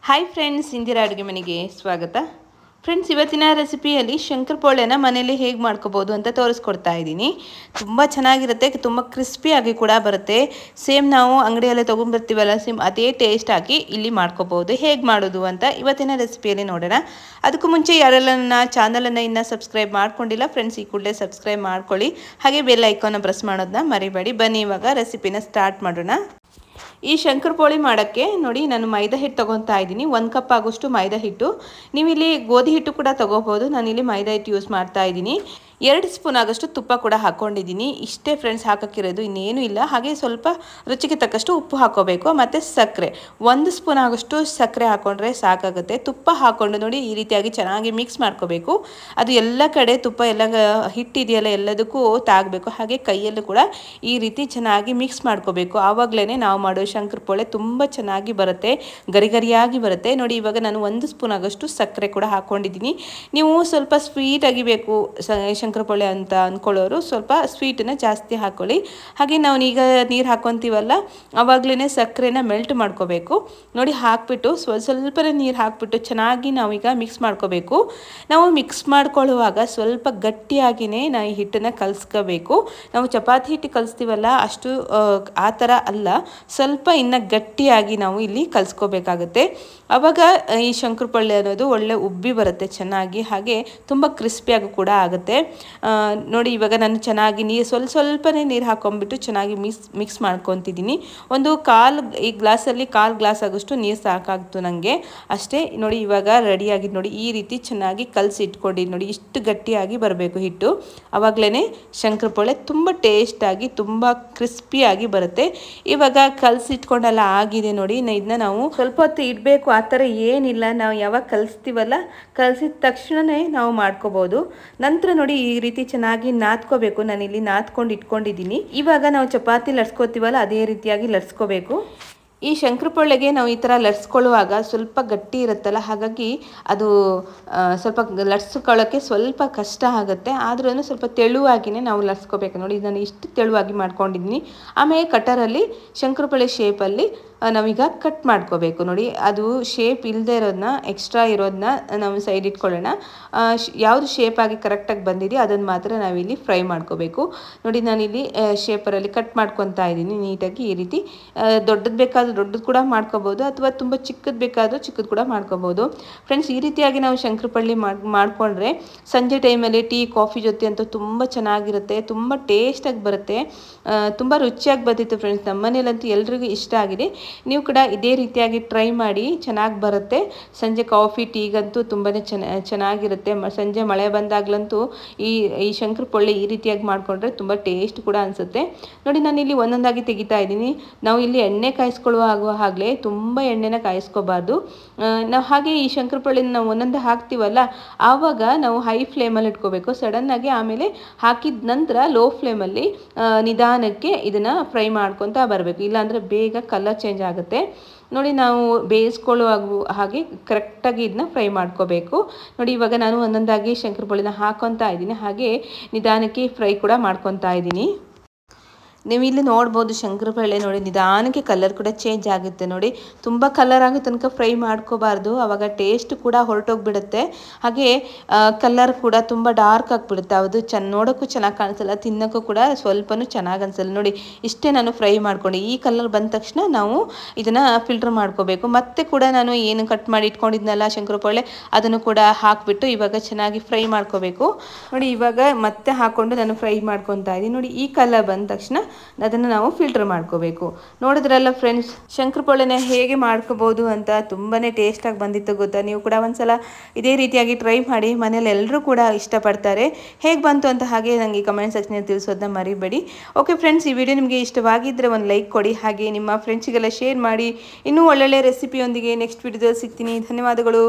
Hi friends, Indira ಅಡುಗೆ ಮನೆಗೆ ಸ್ವಾಗತ. ಫ್ರೆಂಡ್ಸ್, ಇವತ್ತಿನ ರೆಸಿಪಿಯಲ್ಲಿ ಶಂಕರಪೊಳೆನ ಮನೇಲಿ ಹೇಗೆ ಮಾಡ್ಕೋಬೋದು ಅಂತ ತೋರಿಸ್ಕೊಡ್ತಾ ಇದ್ದೀನಿ. ತುಂಬ ಚೆನ್ನಾಗಿರುತ್ತೆ, ತುಂಬ ಕ್ರಿಸ್ಪಿಯಾಗಿ ಕೂಡ ಬರುತ್ತೆ. ಸೇಮ್ ನಾವು ಅಂಗಡಿಯಲ್ಲೇ ತೊಗೊಂಡ್ಬರ್ತೀವಲ್ಲ, ಸೇಮ್ ಅದೇ ಟೇಸ್ಟ್ ಆಗಿ ಇಲ್ಲಿ ಮಾಡ್ಕೋಬೋದು. ಹೇಗೆ ಮಾಡೋದು ಅಂತ ಇವತ್ತಿನ ರೆಸಿಪಿಯಲ್ಲಿ ನೋಡೋಣ. ಅದಕ್ಕೂ ಮುಂಚೆ ಯಾರೆಲ್ಲ ನನ್ನ ಚಾನಲನ್ನು ಇನ್ನೂ ಸಬ್ಸ್ಕ್ರೈಬ್ ಮಾಡ್ಕೊಂಡಿಲ್ಲ ಫ್ರೆಂಡ್ಸ್, ಈ ಕೂಡಲೇ ಸಬ್ಸ್ಕ್ರೈಬ್ ಮಾಡ್ಕೊಳ್ಳಿ. ಹಾಗೆ ಬೆಲ್ ಐಕಾನ್ನ ಪ್ರೆಸ್ ಮಾಡೋದನ್ನ ಮರಿಬೇಡಿ. ಬನ್ನಿ ಇವಾಗ ರೆಸಿಪಿನ ಸ್ಟಾರ್ಟ್ ಮಾಡೋಣ. ಈ ಶಂಕರಪೊಳಿ ಮಾಡೋಕ್ಕೆ ನೋಡಿ, ನಾನು ಮೈದಾ ಹಿಟ್ಟು ತೊಗೊತಾ ಇದ್ದೀನಿ. 1 ಕಪ್ ಆಗೋಷ್ಟು ಮೈದಾ ಹಿಟ್ಟು. ನೀವು ಇಲ್ಲಿ ಗೋಧಿ ಹಿಟ್ಟು ಕೂಡ ತೊಗೋಬೋದು. ನಾನಿಲ್ಲಿ ಮೈದಾ ಹಿಟ್ಟು ಯೂಸ್ ಮಾಡ್ತಾ ಇದ್ದೀನಿ. 2 ಸ್ಪೂನ್ ಆಗೋಷ್ಟು ತುಪ್ಪ ಕೂಡ ಹಾಕ್ಕೊಂಡಿದ್ದೀನಿ. ಇಷ್ಟೇ ಫ್ರೆಂಡ್ಸ್ ಹಾಕೋಕ್ಕಿರೋದು, ಇನ್ನೇನು ಇಲ್ಲ. ಹಾಗೆ ಸ್ವಲ್ಪ ರುಚಿಗೆ ತಕ್ಕಷ್ಟು ಉಪ್ಪು ಹಾಕೋಬೇಕು. ಮತ್ತು ಸಕ್ಕರೆ 1 ಸ್ಪೂನ್ ಆಗೋಷ್ಟು ಸಕ್ಕರೆ ಹಾಕ್ಕೊಂಡ್ರೆ ಸಾಕಾಗುತ್ತೆ. ತುಪ್ಪ ಹಾಕ್ಕೊಂಡು ನೋಡಿ, ಈ ರೀತಿಯಾಗಿ ಚೆನ್ನಾಗಿ ಮಿಕ್ಸ್ ಮಾಡ್ಕೋಬೇಕು. ಅದು ಎಲ್ಲ ಕಡೆ ತುಪ್ಪ ಎಲ್ಲ ಹಿಟ್ಟಿದೆಯಲ್ಲ ಎಲ್ಲದಕ್ಕೂ ತಾಗಬೇಕು. ಹಾಗೆ ಕೈಯಲ್ಲೂ ಕೂಡ ಈ ರೀತಿ ಚೆನ್ನಾಗಿ ಮಿಕ್ಸ್ ಮಾಡ್ಕೋಬೇಕು. ಆವಾಗಲೇ ನಾವು ಮಾಡೋ ಶಂಕರಪೊಳೆ ತುಂಬ ಚೆನ್ನಾಗಿ ಬರುತ್ತೆ, ಗರಿಗರಿಯಾಗಿ ಬರುತ್ತೆ. ನೋಡಿ, ಇವಾಗ ನಾನು 1 ಸ್ಪೂನ್ ಆಗೋಷ್ಟು ಸಕ್ಕರೆ ಕೂಡ ಹಾಕ್ಕೊಂಡಿದ್ದೀನಿ. ನೀವು ಸ್ವಲ್ಪ ಸ್ವೀಟಾಗಿ ಬೇಕು ಶಂಕರಪೊಳೆ ಅಂತ ಅಂದ್ಕೊಳ್ಳೋರು ಸ್ವಲ್ಪ ಸ್ವೀಟನ್ನು ಜಾಸ್ತಿ ಹಾಕ್ಕೊಳ್ಳಿ. ಹಾಗೆ ನಾವು ಈಗ ನೀರು ಹಾಕ್ಕೊತೀವಲ್ಲ, ಆವಾಗಲೇ ಸಕ್ಕರೆನ ಮೆಲ್ಟ್ ಮಾಡ್ಕೋಬೇಕು. ನೋಡಿ, ಹಾಕ್ಬಿಟ್ಟು ಸ್ವಲ್ಪನೇ ನೀರು ಹಾಕ್ಬಿಟ್ಟು ಚೆನ್ನಾಗಿ ನಾವೀಗ ಮಿಕ್ಸ್ ಮಾಡ್ಕೋಬೇಕು. ನಾವು ಮಿಕ್ಸ್ ಮಾಡ್ಕೊಳ್ಳುವಾಗ ಸ್ವಲ್ಪ ಗಟ್ಟಿಯಾಗಿಯೇ ನಾವು ಈ ಹಿಟ್ಟನ್ನು ಕಲಿಸ್ಕೋಬೇಕು. ನಾವು ಚಪಾತಿ ಹಿಟ್ಟು ಕಲಿಸ್ತೀವಲ್ಲ, ಅಷ್ಟು ಆ ಥರ ಅಲ್ಲ, ಸ್ವಲ್ಪ ಇನ್ನು ಗಟ್ಟಿಯಾಗಿ ನಾವು ಇಲ್ಲಿ ಕಲಿಸ್ಕೋಬೇಕಾಗುತ್ತೆ. ಆವಾಗ ಈ ಶಂಕರಪೊಳೆ ಅನ್ನೋದು ಒಳ್ಳೆ ಉಬ್ಬಿ ಬರುತ್ತೆ ಚೆನ್ನಾಗಿ. ಹಾಗೆ ತುಂಬ ಕ್ರಿಸ್ಪಿಯಾಗಿ ಕೂಡ ಆಗುತ್ತೆ. ನೋಡಿ, ಇವಾಗ ನಾನು ಚೆನ್ನಾಗಿ ಸ್ವಲ್ಪನೇ ನೀರು ಹಾಕ್ಕೊಂಡ್ಬಿಟ್ಟು ಚೆನ್ನಾಗಿ ಮಿಕ್ಸ್ ಮಾಡ್ಕೊತಿದ್ದೀನಿ. ಈ ಗ್ಲಾಸಲ್ಲಿ 1/4 ಗ್ಲಾಸ್ ಆಗೋಷ್ಟು ನೀರು ಸಾಕಾಗ್ತು ನನಗೆ ಅಷ್ಟೇ. ನೋಡಿ, ಇವಾಗ ರೆಡಿಯಾಗಿ ನೋಡಿ, ಈ ರೀತಿ ಚೆನ್ನಾಗಿ ಕಲಸಿ ಇಟ್ಕೊಂಡು ನೋಡಿ, ಇಷ್ಟು ಗಟ್ಟಿಯಾಗಿ ಬರಬೇಕು ಹಿಟ್ಟು. ಆವಾಗಲೇ ಶಂಕರಪೊಳೆ ತುಂಬ ಟೇಸ್ಟಾಗಿ ತುಂಬ ಕ್ರಿಸ್ಪಿಯಾಗಿ ಬರುತ್ತೆ. ಇವಾಗ ಕಲಸಿಟ್ಕೊಂಡೆಲ್ಲ ಆಗಿದೆ ನೋಡಿ. ಇದನ್ನ ನಾವು ಸ್ವಲ್ಪ ಹೊತ್ತು ಇಡಬೇಕು, ಆ ಥರ ಏನಿಲ್ಲ. ನಾವು ಯಾವಾಗ ಕಲಿಸ್ತೀವಲ್ಲ, ಕಲಸಿದ ತಕ್ಷಣವೇ ನಾವು ಮಾಡ್ಕೋಬೋದು. ನಂತರ ನೋಡಿ, ಈ ರೀತಿ ಚೆನ್ನಾಗಿ ನಾದ್ಕೋಬೇಕು. ನಾನಿಲ್ಲಿ ನಾದ್ಕೊಂಡು ಇಟ್ಕೊಂಡಿದ್ದೀನಿ. ಇವಾಗ ನಾವು ಚಪಾತಿ ಲಟ್ಸ್ಕೋತೀವಲ್ಲ, ಅದೇ ರೀತಿಯಾಗಿ ಲಟ್ಸ್ಕೋಬೇಕು. ಈ ಶಂಕರಪೊಳೆಗೆ ನಾವು ಈ ಥರ ಲಟ್ಸ್ಕೊಳ್ಳುವಾಗ ಸ್ವಲ್ಪ ಗಟ್ಟಿ ಇರುತ್ತಲ್ಲ, ಹಾಗಾಗಿ ಅದು ಸ್ವಲ್ಪ ಲಟ್ಸ್ಕೊಳ್ಳೋಕ್ಕೆ ಸ್ವಲ್ಪ ಕಷ್ಟ ಆಗುತ್ತೆ. ಆದ್ರೂ ಸ್ವಲ್ಪ ತೆಳುವಾಗಿಯೇ ನಾವು ಲಟ್ಸ್ಕೋಬೇಕು. ನೋಡಿ, ನಾನು ಇಷ್ಟು ತೆಳುವಾಗಿ ಮಾಡ್ಕೊಂಡಿದ್ದೀನಿ. ಆಮೇಲೆ ಕಟರಲ್ಲಿ ಶಂಕರಪೊಳೆ ಶೇಪಲ್ಲಿ ನಾವೀಗ ಕಟ್ ಮಾಡ್ಕೋಬೇಕು. ನೋಡಿ, ಅದು ಶೇಪ್ ಇಲ್ಲದೆ ಇರೋದನ್ನ, ಎಕ್ಸ್ಟ್ರಾ ಇರೋದನ್ನ ನಾವು ಸೈಡ್ ಇಟ್ಕೊಳ್ಳೋಣ. ಯಾವುದು ಶೇಪಾಗಿ ಕರೆಕ್ಟಾಗಿ ಬಂದಿದೆಯೋ ಅದನ್ನು ಮಾತ್ರ ನಾವಿಲ್ಲಿ ಫ್ರೈ ಮಾಡ್ಕೋಬೇಕು. ನೋಡಿ, ನಾನಿಲ್ಲಿ ಶೇಪರಲ್ಲಿ ಕಟ್ ಮಾಡ್ಕೊತಾ ಇದ್ದೀನಿ ನೀಟಾಗಿ. ಈ ರೀತಿ ದೊಡ್ಡದು ಬೇಕಾದ್ರೆ ದೊಡ್ಡದು ಕೂಡ ಮಾಡ್ಕೋಬೋದು, ಅಥವಾ ತುಂಬ ಚಿಕ್ಕದು ಬೇಕಾದರೂ ಚಿಕ್ಕದು ಕೂಡ ಮಾಡ್ಕೋಬೋದು. ಫ್ರೆಂಡ್ಸ್, ಈ ರೀತಿಯಾಗಿ ನಾವು ಶಂಕರಪೊಳೆ ಮಾಡಿಕೊಂಡ್ರೆ ಸಂಜೆ ಟೈಮಲ್ಲಿ ಟೀ ಕಾಫಿ ಜೊತೆ ಅಂತೂ ತುಂಬ ಚೆನ್ನಾಗಿರುತ್ತೆ, ತುಂಬ ಟೇಸ್ಟಾಗಿ ಬರುತ್ತೆ, ತುಂಬ ರುಚಿಯಾಗಿ ಬಂದಿತ್ತು ಫ್ರೆಂಡ್ಸ್. ನಮ್ಮ ಮನೇಲಂತೂ ಎಲ್ರಿಗೂ ಇಷ್ಟ ಆಗಿದೆ. ನೀವು ಕೂಡ ಇದೇ ರೀತಿಯಾಗಿ ಟ್ರೈ ಮಾಡಿ, ಚೆನ್ನಾಗಿ ಬರುತ್ತೆ. ಸಂಜೆ ಕಾಫಿ ಟೀಗಂತೂ ತುಂಬಾ ಚೆನ್ನಾಗಿರುತ್ತೆ. ಸಂಜೆ ಮಳೆ ಬಂದಾಗಲಂತೂ ಈ ಶಂಕರಪೊಳೆ ಈ ರೀತಿಯಾಗಿ ಮಾಡಿಕೊಂಡ್ರೆ ತುಂಬ ಟೇಸ್ಟ್ ಕೂಡ ಅನಿಸುತ್ತೆ. ನೋಡಿ, ನಾನಿಲ್ಲಿ ಒಂದೊಂದಾಗಿ ತೆಗಿತಾ ಇದ್ದೀನಿ. ನಾವು ಇಲ್ಲಿ ಎಣ್ಣೆ ಕಾಯಿಸ್ಕೊಳ್ಳುವಾಗಲೇ ತುಂಬ ಎಣ್ಣೆನ ಕಾಯಿಸ್ಕೋಬಾರ್ದು. ನಾವು ಹಾಗೆ ಈ ಶಂಕರಪೊಳೆನ ನಾವು ಒಂದೊಂದೇ ಹಾಕ್ತೀವಲ್ಲ, ಆವಾಗ ನಾವು ಹೈ ಫ್ಲೇಮಲ್ಲಿ ಇಟ್ಕೋಬೇಕು ಸಡನ್ನಾಗಿ. ಆಮೇಲೆ ಹಾಕಿದ ನಂತರ ಲೋ ಫ್ಲೇಮಲ್ಲಿ ನಿಧಾನಕ್ಕೆ ಇದನ್ನು ಫ್ರೈ ಮಾಡ್ಕೊತಾ ಬರಬೇಕು, ಇಲ್ಲಾಂದರೆ ಬೇಗ ಕಲರ್ ಚೇಂಜ್ ಆಗುತ್ತೆ. ನೋಡಿ, ನಾವು ಬೇಯಿಸ್ಕೊಳ್ಳುವಾಗ ಹಾಗೆ ಕರೆಕ್ಟಾಗಿ ಇದನ್ನ ಫ್ರೈ ಮಾಡ್ಕೋಬೇಕು. ನೋಡಿ, ಇವಾಗ ನಾನು ಒಂದೊಂದಾಗಿ ಶಂಕರಪೊಳೆನ ಹಾಕ್ಕೊತಾ ಇದ್ದೀನಿ. ಹಾಗೆ ನಿಧಾನಕ್ಕೆ ಫ್ರೈ ಕೂಡ ಮಾಡ್ಕೊತಾ ಇದ್ದೀನಿ. ನೀವು ಇಲ್ಲಿ ನೋಡ್ಬೋದು ಶಂಕರಪೊಳೆ ನೋಡಿ, ನಿಧಾನಕ್ಕೆ ಕಲರ್ ಕೂಡ ಚೇಂಜ್ ಆಗುತ್ತೆ. ನೋಡಿ, ತುಂಬ ಕಲರ್ ಆಗೋ ತನಕ ಫ್ರೈ ಮಾಡ್ಕೋಬಾರ್ದು, ಆವಾಗ ಟೇಸ್ಟ್ ಕೂಡ ಹೊರಟೋಗ್ಬಿಡುತ್ತೆ. ಹಾಗೆ ಕಲರ್ ಕೂಡ ತುಂಬ ಡಾರ್ಕ್ ಆಗಿಬಿಡುತ್ತೆ. ಅದು ನೋಡೋಕ್ಕೂ ಚೆನ್ನಾಗಿ ಕಾಣಿಸಲ್ಲ, ತಿನ್ನೋಕ್ಕೂ ಕೂಡ ಸ್ವಲ್ಪನೂ ಚೆನ್ನಾಗಿ ಅನಿಸಲ್ಲ. ನೋಡಿ, ಇಷ್ಟೇ ನಾನು ಫ್ರೈ ಮಾಡ್ಕೊಂಡು ಈ ಕಲರ್ ಬಂದ ತಕ್ಷಣ ನಾವು ಇದನ್ನು ಫಿಲ್ಟರ್ ಮಾಡ್ಕೋಬೇಕು. ಮತ್ತೆ ಕೂಡ ನಾನು ಏನು ಕಟ್ ಮಾಡಿ ಇಟ್ಕೊಂಡಿದ್ನಲ್ಲ ಶಂಕರಪೊಳೆ, ಅದನ್ನು ಕೂಡ ಹಾಕಿಬಿಟ್ಟು ಇವಾಗ ಚೆನ್ನಾಗಿ ಫ್ರೈ ಮಾಡ್ಕೋಬೇಕು. ನೋಡಿ, ಇವಾಗ ಮತ್ತೆ ಹಾಕ್ಕೊಂಡು ನಾನು ಫ್ರೈ ಮಾಡ್ಕೊತಾ ಇದ್ದೀನಿ. ನೋಡಿ, ಈ ಕಲರ್ ಬಂದ ತಕ್ಷಣ ಅದನ್ನು ನಾವು ಫಿಲ್ಟರ್ ಮಾಡ್ಕೋಬೇಕು. ನೋಡಿದ್ರಲ್ಲ ಫ್ರೆಂಡ್ಸ್, ಶಂಕರಪೊಳೆನ ಹೇಗೆ ಮಾಡ್ಕೋಬೋದು ಅಂತ. ತುಂಬಾ ಟೇಸ್ಟಾಗಿ ಬಂದಿತ್ತು ಗೊತ್ತಾ? ನೀವು ಕೂಡ ಒಂದ್ಸಲ ಇದೇ ರೀತಿಯಾಗಿ ಟ್ರೈ ಮಾಡಿ, ಮನೇಲಿ ಎಲ್ಲರೂ ಕೂಡ ಇಷ್ಟಪಡ್ತಾರೆ. ಹೇಗೆ ಬಂತು ಅಂತ ಹಾಗೆ ನನಗೆ ಕಮೆಂಟ್ ಸೆಕ್ಷನಲ್ಲಿ ತಿಳಿಸೋದನ್ನ ಮರಿಬೇಡಿ. ಓಕೆ ಫ್ರೆಂಡ್ಸ್, ಈ ವಿಡಿಯೋ ನಿಮಗೆ ಇಷ್ಟವಾಗಿದ್ದರೆ ಒಂದು ಲೈಕ್ ಕೊಡಿ. ಹಾಗೆ ನಿಮ್ಮ ಫ್ರೆಂಡ್ಸಿಗೆಲ್ಲ ಶೇರ್ ಮಾಡಿ. ಇನ್ನೂ ಒಳ್ಳೊಳ್ಳೆ ರೆಸಿಪಿಯೊಂದಿಗೆ ನೆಕ್ಸ್ಟ್ ವಿಡಿಯೋದಲ್ಲಿ ಸಿಗ್ತೀನಿ. ಧನ್ಯವಾದಗಳು.